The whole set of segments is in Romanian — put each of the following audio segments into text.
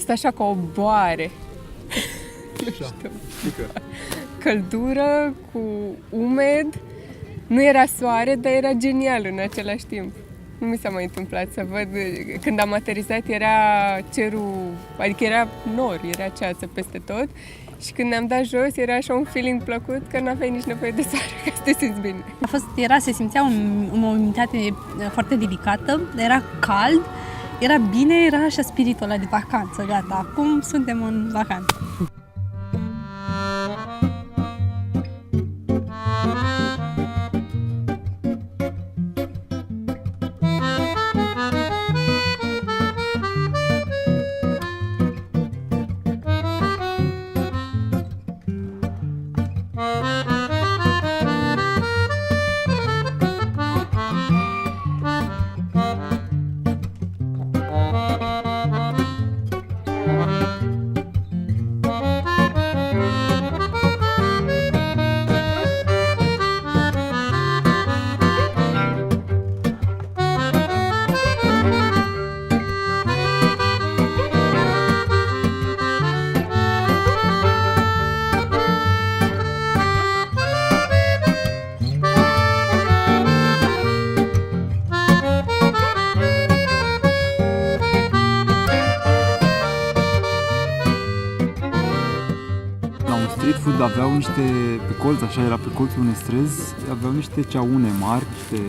Stă așa ca o boare. Nu știu. Căldură, cu umed. Nu era soare, dar era genial în același timp. Nu mi s-a mai întâmplat să văd. Când am aterizat era cerul, adică era nor, era ceață peste tot. Și când ne-am dat jos era așa un feeling plăcut că n-aveai nici nevoie de soare ca să te simți bine. Se simțea o umiditate foarte ridicată, era cald, era bine, era așa spiritul ăla de vacanță, gata, acum suntem în vacanță. Street food aveau niște, pe colț, așa era pe colțul unei străzi, aveau niște ceaune mari, niște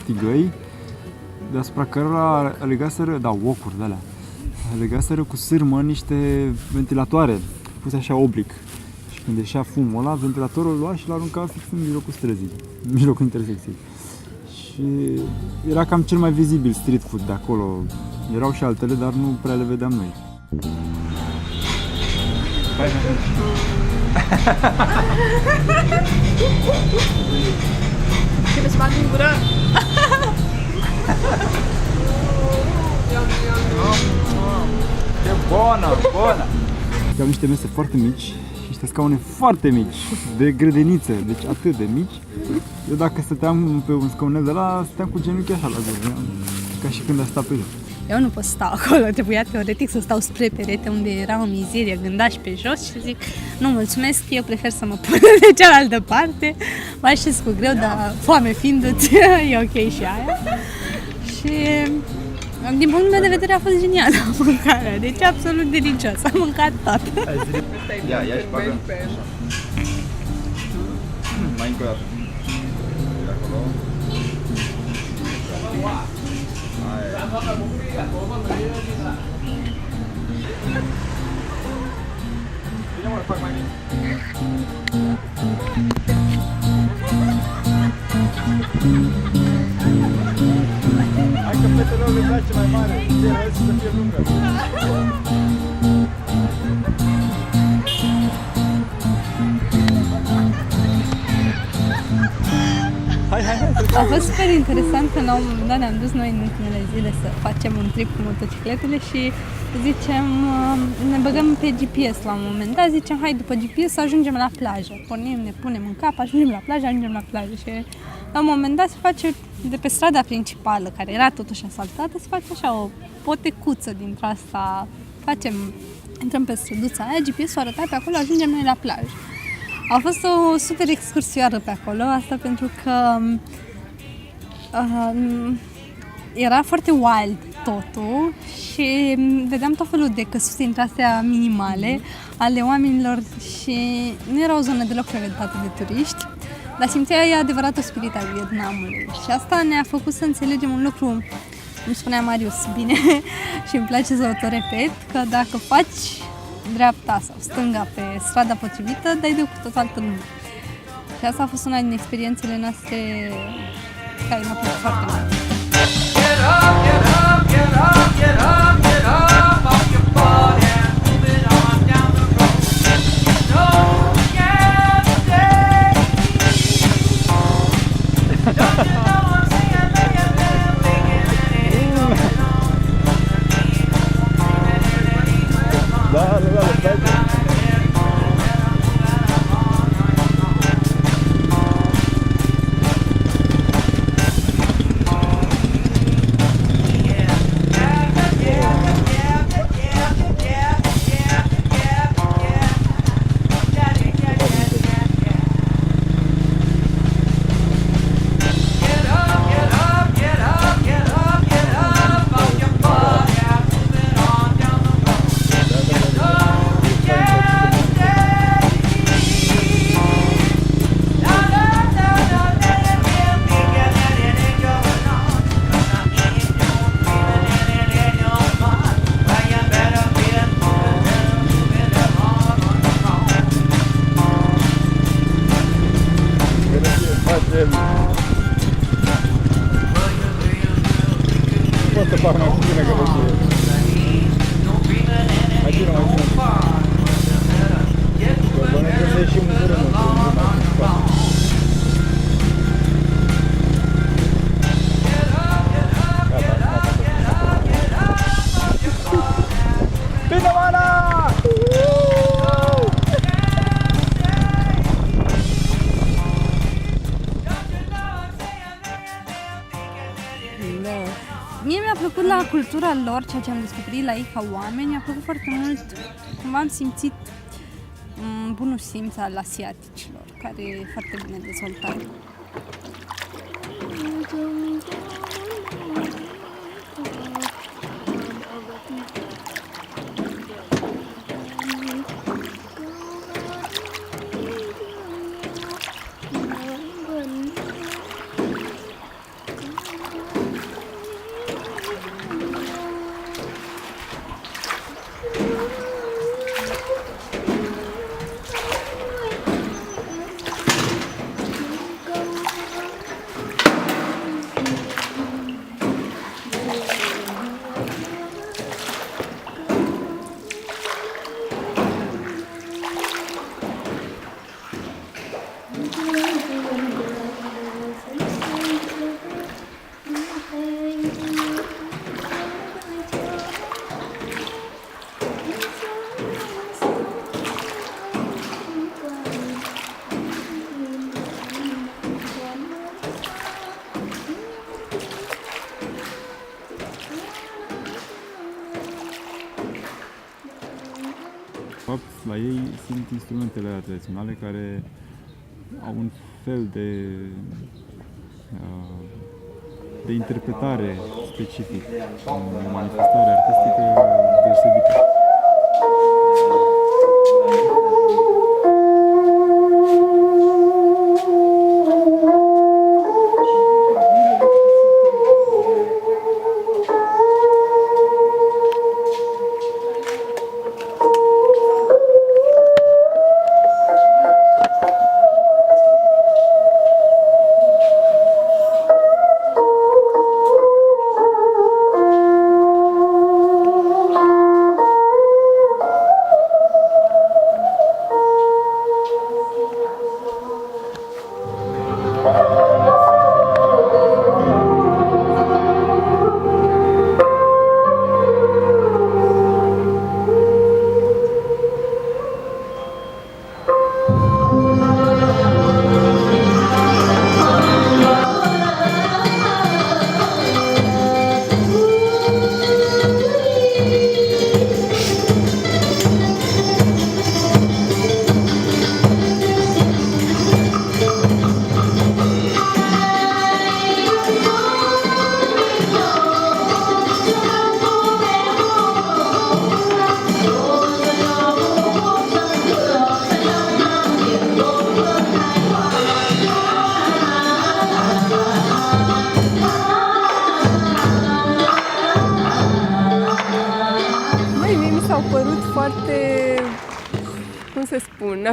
tigăi, deasupra cărora legaseră, wok-uri de alea, legaseră cu sârmă niște ventilatoare, puse așa oblic. Și când ieșea fumul ăla, ventilatorul îl lua și l-arunca fix în mijlocul străzii, în mijlocul intersecției. Și era cam cel mai vizibil street food de acolo. Erau și altele, dar nu prea le vedeam noi. Trebuie să bag în gură! Ce bună, bună! Au niște mese foarte mici și niște scaune foarte mici, de grădiniță, deci atât de mici. Eu dacă stăteam pe un scaunel de ăla, stăteam cu genunchii așa la gură, ca și când a stat pe jos. Eu nu pot sta acolo, trebuia teoretic să stau spre perete unde era o mizerie, gândași pe jos și zic nu mulțumesc, eu prefer să mă pun de cealaltă parte, mă așez cu greu, dar foame fiindu-ți, e ok și aia. Și din punctul meu de vedere a fost genială mâncarea, deci absolut delicios, am mâncat tot. Ia și bagă. Mai încă o dată. Acolo. Bine mă, fac mai bine. Hai că fetele le place mai mare, ce hai să fie lungă. A fost super interesant că la un moment dat ne-am dus noi în ultimele zile să facem un trip cu motocicletele și zicem, ne băgăm pe GPS la un moment dat, zicem hai după GPS să ajungem la plajă. Pornim, ne punem în cap, ajungem la plajă și la un moment dat se face de pe strada principală, care era totuși asfaltată, se face așa o potecuță dintre asta, intrăm pe străduța aia, GPS-ul arăta pe acolo, ajungem noi la plajă. A fost o super excursioară pe acolo, asta pentru că era foarte wild totul și vedeam tot felul de căsuțe dintre astea minimale ale oamenilor și nu era o zonă deloc frecventată de turiști, dar simțeai adevăratul spirit al Vietnamului și asta ne-a făcut să înțelegem un lucru, cum spunea Marius bine și îmi place să o tot repet, că dacă faci dreapta sau stânga pe strada potrivită, dai de cu total altă lume. Și asta a fost una din experiențele noastre care mi-a plăcut foarte mult. Get up, get up, get up, get up, get up, off your butt and move it on down the road. Don't get stay. Don't you know I'm singing like a damn thinking that it ain't going on. par mai puțină gălăgie. Mai țină. Bănuiesc că să ieșim în gură, Bine, Mana! Mie mi-a plăcut la cultura lor, ceea ce am descoperit la ei ca oameni, mi-a plăcut foarte mult, cumva am simțit bunul simț al asiaticilor, care e foarte bine dezvoltat. De fapt, la ei sunt instrumentele tradiționale care au un fel de interpretare specific, o manifestare artistică deosebită.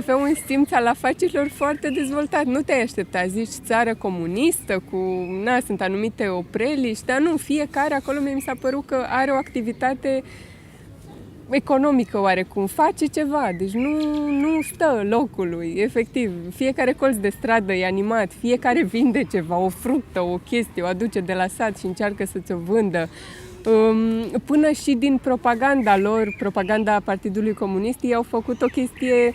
avea un simț al afacerilor foarte dezvoltat. Nu te-ai aștepta, zici, țară comunistă, sunt anumite opreliști, dar nu, fiecare acolo mi s-a părut că are o activitate economică oarecum, face ceva, deci nu stă locului, efectiv. Fiecare colț de stradă e animat, fiecare vinde ceva, o fructă, o chestie, o aduce de la sat și încearcă să ți-o vândă. Până și din propaganda lor, propaganda Partidului Comunist, ei au făcut o chestie,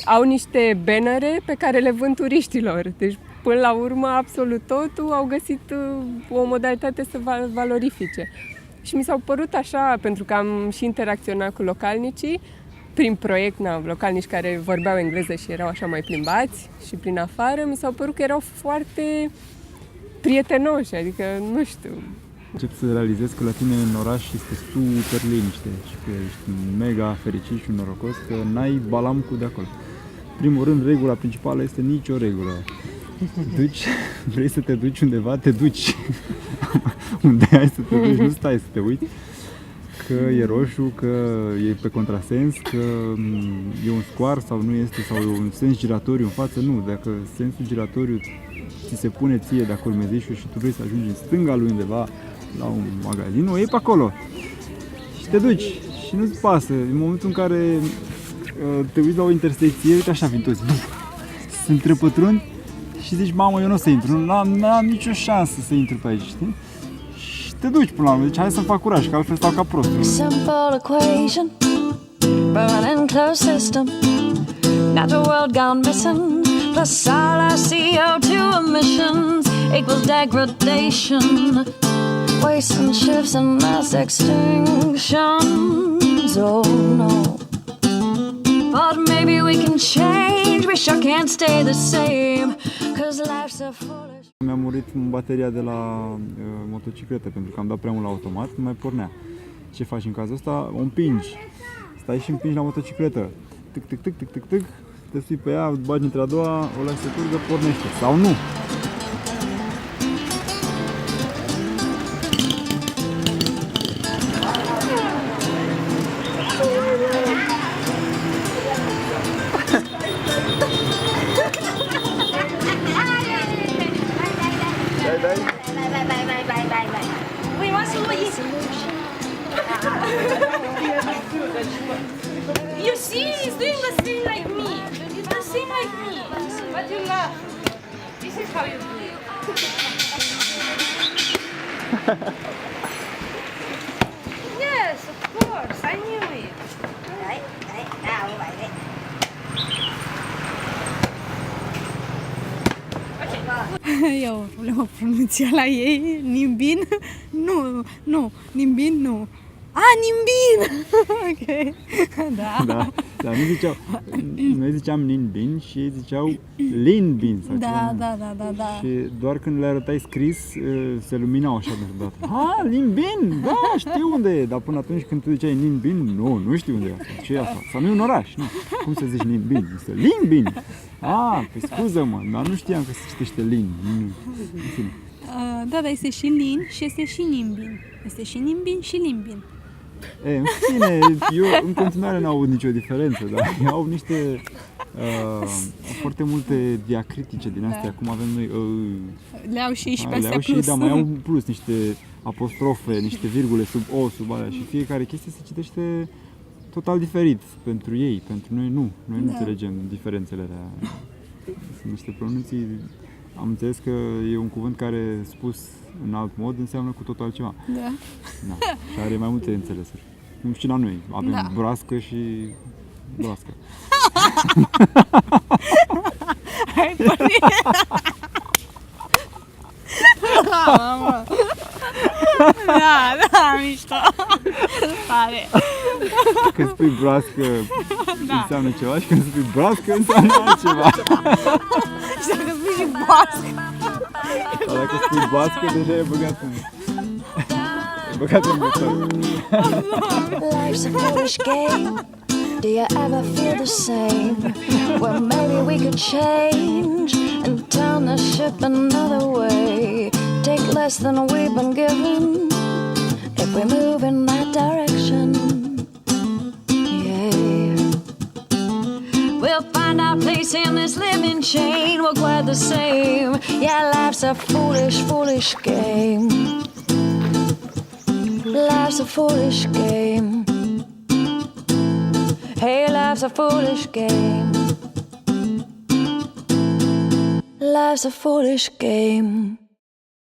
au niște bannere pe care le vând turiștilor. Deci, până la urmă, absolut totul au găsit o modalitate să valorifice. Și mi s-au părut așa, pentru că am și interacționat cu localnicii, prin proiect, localnici care vorbeau engleză și erau așa mai plimbați și prin afară, mi s-au părut că erau foarte prietenoși, adică, nu știu. Încep să realizez că la tine în oraș este super liniște și că ești mega fericit și norocos că n-ai balamcul de acolo. Primul rând, regula principală este nicio regulă. Vrei să te duci undeva, te duci. Unde ai să te duci, nu stai să te uiți că e roșu, că e pe contrasens, că e un scoar sau nu este, sau e un sens giratoriu în față, nu. Dacă sensul giratoriu ți se pune ție de acolo mezișul și tu vrei să ajungi în stânga lui undeva, la un magazin, o iei pe acolo și te duci și nu-ți pasă. În momentul în care te uiți la o intersecție, uite așa vin toți, sunt trepătruni și zici, mamă, eu nu o să intru, nu am nicio șansă să intru pe aici, știi? Și te duci până la urmă, zici, hai să-mi fac curaj, că altfel stau ca prostul. Simple equation, burning closed system, natural world gone missing, plus all our CO2 emissions equals degradation, waste and shifts and mass extinctions. Oh no. But maybe we can change, we sure can't stay the same, cause life's a foolish. Mi-a murit bateria de la motocicletă pentru că am dat prea mult la automat, nu mai pornea. Ce faci în cazul ăsta? O împingi. Stai și împingi la motocicletă. Tic, tic, tic, tic, tic, tic. Te sui pe ea, bagi între a doua, o lași să curgă, pornește. Sau nu. You see, he's doing the same like me. He's the same like me. But you laugh. This is how you do it. Yes, of course. I knew it. E o problemă pronunțială a ei. Nimbin? Nu. Nimbin, nu. Nimbin! Ok. Da. Dar noi ziceam Ninbin și ei ziceau Linbin. Sau Da. Și doar când le arătai scris, se luminau așa deodată. Linbin! Da, știu unde e. Dar până atunci când tu ziceai Ninbin, nu știu unde e asta. Ce e asta? Sau nu e un oraș, nu. Cum să zici Ninbin? Este Linbin! Păi scuză-mă, dar nu știam că se citește Lin. Da, este și Lin și este și Nimbin. Este și Nimbin și Limbin. În fine, eu în continuare n-au avut nicio diferență, dar au niște foarte multe diacritice din astea, cum avem noi. Le-au și pe astea le-au și, plus. dar mai au plus niște apostrofe, niște virgule sub O, sub alea și fiecare chestie se citește total diferit pentru ei, pentru noi nu. Noi nu înțelegem diferențele alea. Sunt niște pronunții. Am înțeles că e un cuvânt care spus în alt mod înseamnă cu totul altceva. Da. Și are mai multe înțelesuri. Cum și la noi. Avem broască și broască. Hai, porni! Da, mișto. Pare. Când spui broască înseamnă ceva și când spui broască înseamnă altceva. Și dacă spui și boască. Dar dacă spui boască, deja e băgat în... băgat în bucăt. Life's a foolish game. Do you ever feel the same? Well, maybe we could change and turn the ship another way. Take less than we've been given if we move in that direction. Yeah. We'll find our place in this living chain. We're quite the same. Yeah, life's a foolish, foolish game. Life's a foolish game. Hey, life's a foolish game. Life's a foolish game.